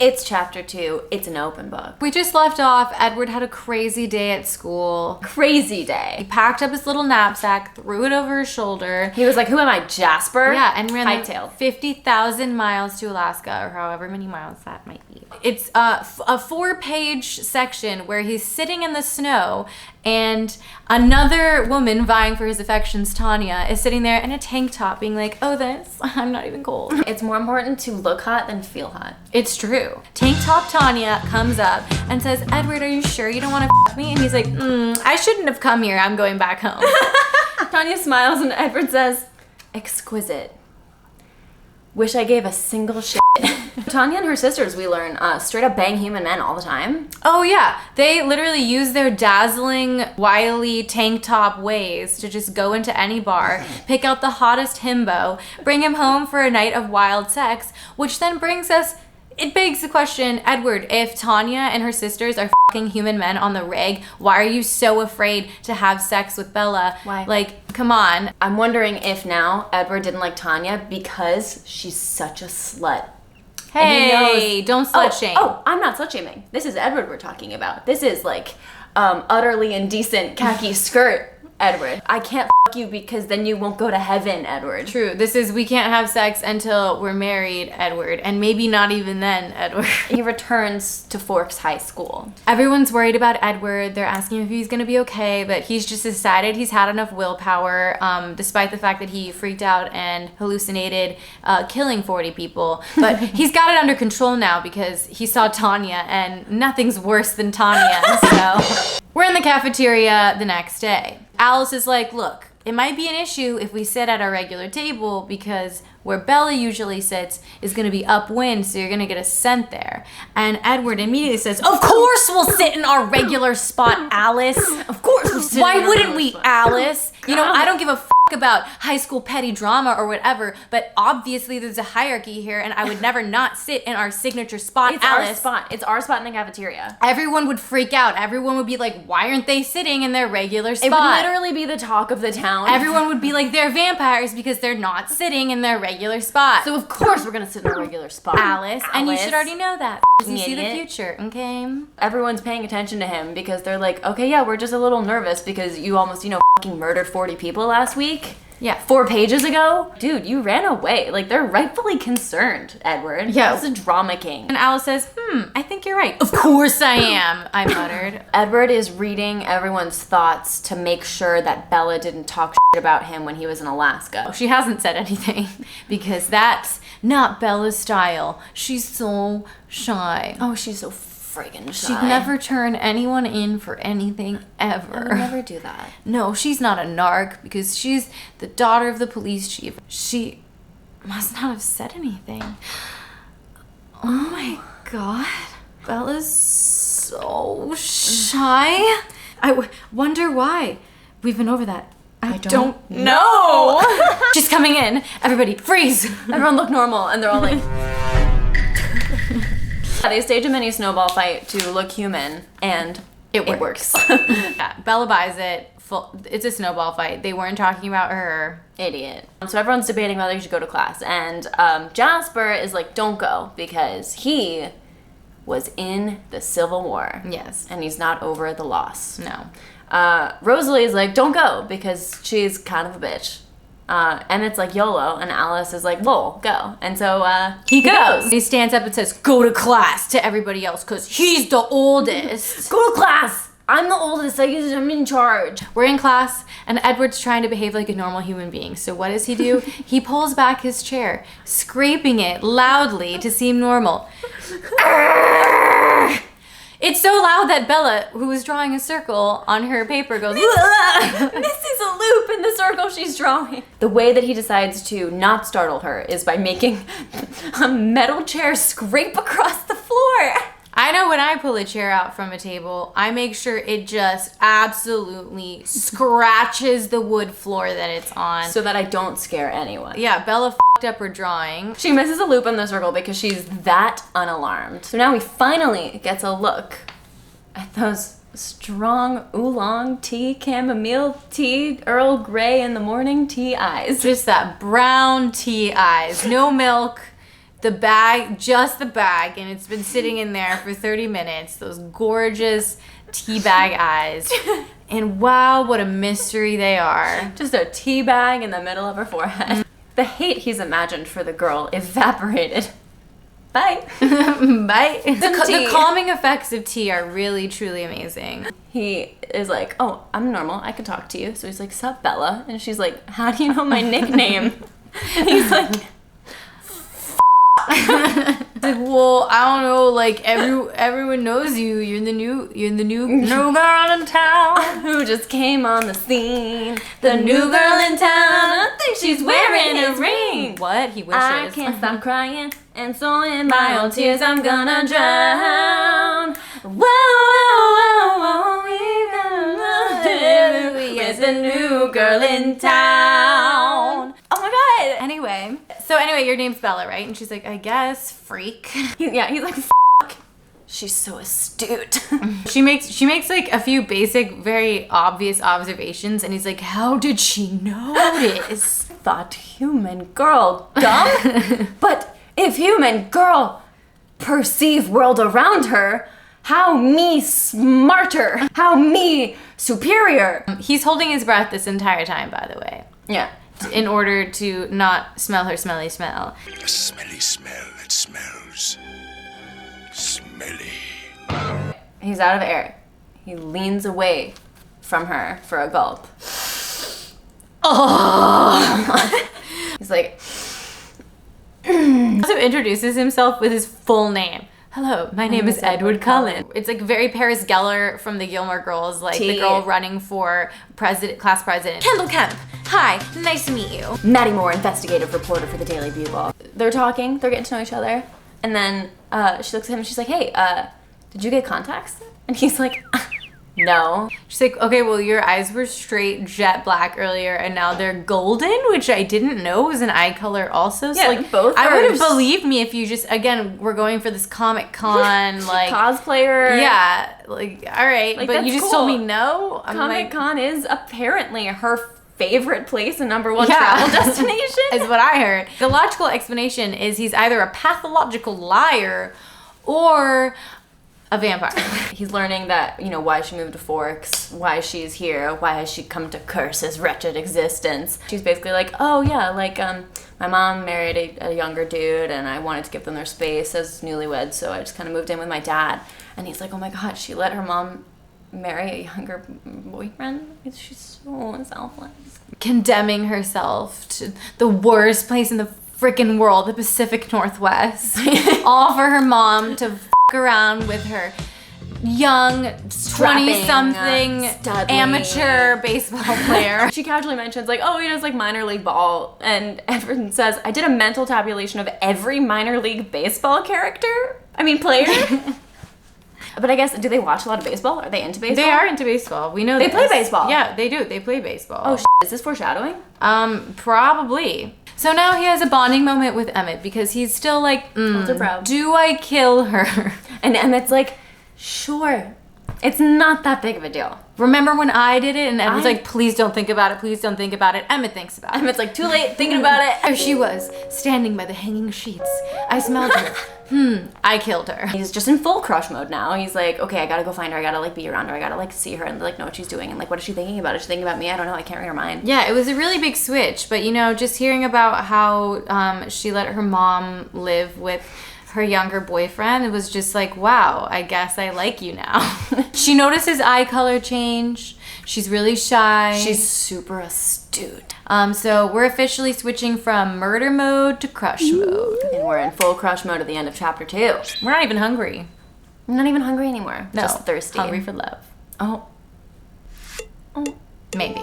It's chapter 2. It's an open book. We just left off. Edward had a crazy day at school. Crazy day. He packed up his little knapsack, threw it over his shoulder. He was like, who am I, Jasper? Yeah, and ran Hightailed. 50,000 miles to Alaska, or however many miles that might be. It's a 4-page section where he's sitting in the snow, and another woman vying for his affections, Tanya, is sitting there in a tank top being like, oh, I'm not even cold. It's more important to look hot than feel hot. It's true. Tank top Tanya comes up and says, Edward, are you sure you don't want to f me? And he's like, I shouldn't have come here. I'm going back home. Tanya smiles and Edward says, exquisite. Wish I gave a single shit. Tanya and her sisters, we learn, straight up bang human men all the time. Oh yeah, they literally use their dazzling, wily tank top ways to just go into any bar, pick out the hottest himbo, bring him home for a night of wild sex, which then brings us, it begs the question, Edward, if Tanya and her sisters are fucking human men on the reg, why are you so afraid to have sex with Bella? Why? Like, come on. I'm wondering if now Edward didn't like Tanya because she's such a slut. Hey, don't slut shame. Oh, I'm not slut shaming. This is Edward we're talking about. This is like utterly indecent khaki skirt Edward. I can't f you because then you won't go to heaven, Edward. True. This is we can't have sex until we're married, Edward. And maybe not even then, Edward. He returns to Forks High School. Everyone's worried about Edward. They're asking if he's gonna be okay, but he's just decided he's had enough willpower, despite the fact that he freaked out and hallucinated killing 40 people. But he's got it under control now because he saw Tanya, and nothing's worse than Tanya, so... We're in the cafeteria the next day. Alice is like, look, it might be an issue if we sit at our regular table because where Bella usually sits is going to be upwind, so you're going to get a scent there. And Edward immediately says, of course we'll sit in our regular spot, Alice. Of course we'll sit Why in our wouldn't regular we, spot. Alice? You know, I don't give a f about high school petty drama or whatever, but obviously there's a hierarchy here, and I would never not sit in our signature spot, It's Alice. our spot. It's our spot in the cafeteria. Everyone would freak out. Everyone would be like, why aren't they sitting in their regular spot? It would literally be the talk of the town. Everyone would be like, they're vampires because they're not sitting in their regular spot. So of course we're gonna sit in our regular spot. Alice, and you should already know that. You see the Idiot. future, okay? Everyone's paying attention to him because they're like, okay, yeah, we're just a little nervous because you almost, fucking murdered 40 people last week. Yeah. 4 pages ago? Dude, you ran away. Like, they're rightfully concerned, Edward. Yeah. This is a drama king. And Alice says, I think you're right. Of course I am, I muttered. Edward is reading everyone's thoughts to make sure that Bella didn't talk shit about him when he was in Alaska. She hasn't said anything because that's not Bella's style. She's so shy. Oh, she's so friggin' shy. She'd never turn anyone in for anything ever. I would never do that. No, she's not a narc because she's the daughter of the police chief. She must not have said anything. Oh my god. Bella's so shy. I wonder why. We've been over that. I don't know. She's coming in. Everybody, freeze. Everyone look normal, and they're all like... They stage a mini snowball fight to look human, and it works. Yeah, Bella buys it. It's a snowball fight. They weren't talking about her. Idiot. So everyone's debating whether you should go to class, and Jasper is like, don't go, because he was in the Civil War. Yes. And he's not over the loss. No. Rosalie is like, don't go, because she's kind of a bitch. Emmett's like, YOLO, and Alice is like, lol, go. And so, he goes. He stands up and says, go to class to everybody else, because he's the oldest. Go to class! I'm the oldest, I'm in charge. We're in class, and Edward's trying to behave like a normal human being. So what does he do? He pulls back his chair, scraping it loudly to seem normal. It's so loud that Bella, who was drawing a circle on her paper, goes, This is a loop in the circle she's drawing. The way that he decides to not startle her is by making a metal chair scrape across the floor. I know when I pull a chair out from a table, I make sure it just absolutely scratches the wood floor that it's on. So that I don't scare anyone. Yeah, Bella f***ed up her drawing. She misses a loop in the circle because she's that unalarmed. So now he finally gets a look at those strong oolong tea, chamomile tea, Earl Grey in the morning tea eyes. Just that brown tea eyes. No milk. the bag, just the bag, and it's been sitting in there for 30 minutes. Those gorgeous tea bag eyes. And wow, what a mystery they are. Just a tea bag in the middle of her forehead. The hate he's imagined for the girl evaporated. Bye. Bye. The calming effects of tea are really, truly amazing. He is like, oh, I'm normal. I can talk to you. So he's like, sup, Bella? And she's like, how do you know my nickname? He's like, like, well, I don't know, like everyone knows you. You're the new new girl in town who just came on the scene. The new girl in town. I think she's wearing a ring. What? He wishes. I can't stop crying, and so in my own tears I'm gonna drown. Whoa, whoa, whoa, whoa, we gonna love it. It's the new girl in town. Oh my god. Anyway, your name's Bella, right? And she's like, I guess, freak. He's like, fuck. She's so astute. She makes like a few basic, very obvious observations, and he's like, how did she notice? Thought human girl dumb? But if human girl perceive world around her, how me smarter? How me superior? He's holding his breath this entire time, by the way. Yeah. In order to not smell her smelly smell. A smelly smell that smells smelly. He's out of air. He leans away from her for a gulp. Oh! He's like... He also introduces himself with his full name. Hello, my name is Edward Cullen. It's like very Paris Geller from the Gilmore Girls, like the girl running for class president. Kendall Kemp. Hi, nice to meet you. Maddie Moore, investigative reporter for the Daily Bugle. They're talking, they're getting to know each other, and then she looks at him and she's like, hey, did you get contacts? And he's like, no. She's like, okay, well, your eyes were straight jet black earlier, and now they're golden, which I didn't know was an eye color also. So, yeah, like, both I would have believed me if you just, again, we're going for this Comic-Con, like... cosplayer. Yeah, like, all right, like, but you just told me no? Comic-Con is apparently her favorite place and #1 travel destination. Is what I heard. The logical explanation is he's either a pathological liar or a vampire. He's learning that, you know, why she moved to Forks, why she's here, why has she come to curse his wretched existence. She's basically like, oh yeah, like, my mom married a younger dude and I wanted to give them their space as newlyweds, so I just kind of moved in with my dad. And he's like, oh my god, she let her mom marry a younger boyfriend? She's so selfless. Condemning herself to the worst place in the freaking world, the Pacific Northwest. All for her mom to around with her young 20-something amateur baseball player. She casually mentions like, oh, he does like minor league ball, and everyone says, I did a mental tabulation of every minor league baseball player. But I guess, do they watch a lot of baseball? Are they into baseball? They are into baseball. We know they play baseball. Yeah, they do. They play baseball. Oh, is this foreshadowing? Probably. So now he has a bonding moment with Emmett because he's still like, do I kill her? And Emmett's like, sure. It's not that big of a deal. Remember when I did it? And Emmett's like, please don't think about it. Please don't think about it. Emmett thinks about it. Emmett's like, too late thinking about it. There she was, standing by the hanging sheets. I smelled her. I killed her. He's just in full crush mode now. He's like, okay, I gotta go find her. I gotta like be around her. I gotta like see her and like know what she's doing. And like, what is she thinking about? Is she thinking about me? I don't know. I can't read her mind. Yeah, it was a really big switch. But you know, just hearing about how she let her mom live with her younger boyfriend, it was just like, wow, I guess I like you now. She notices eye color change. She's really shy. She's super astute. So we're officially switching from murder mode to crush mode. And we're in full crush mode at the end of chapter 2. We're not even hungry. I'm not even hungry anymore. No, just thirsty. Hungry for love. Oh. Maybe.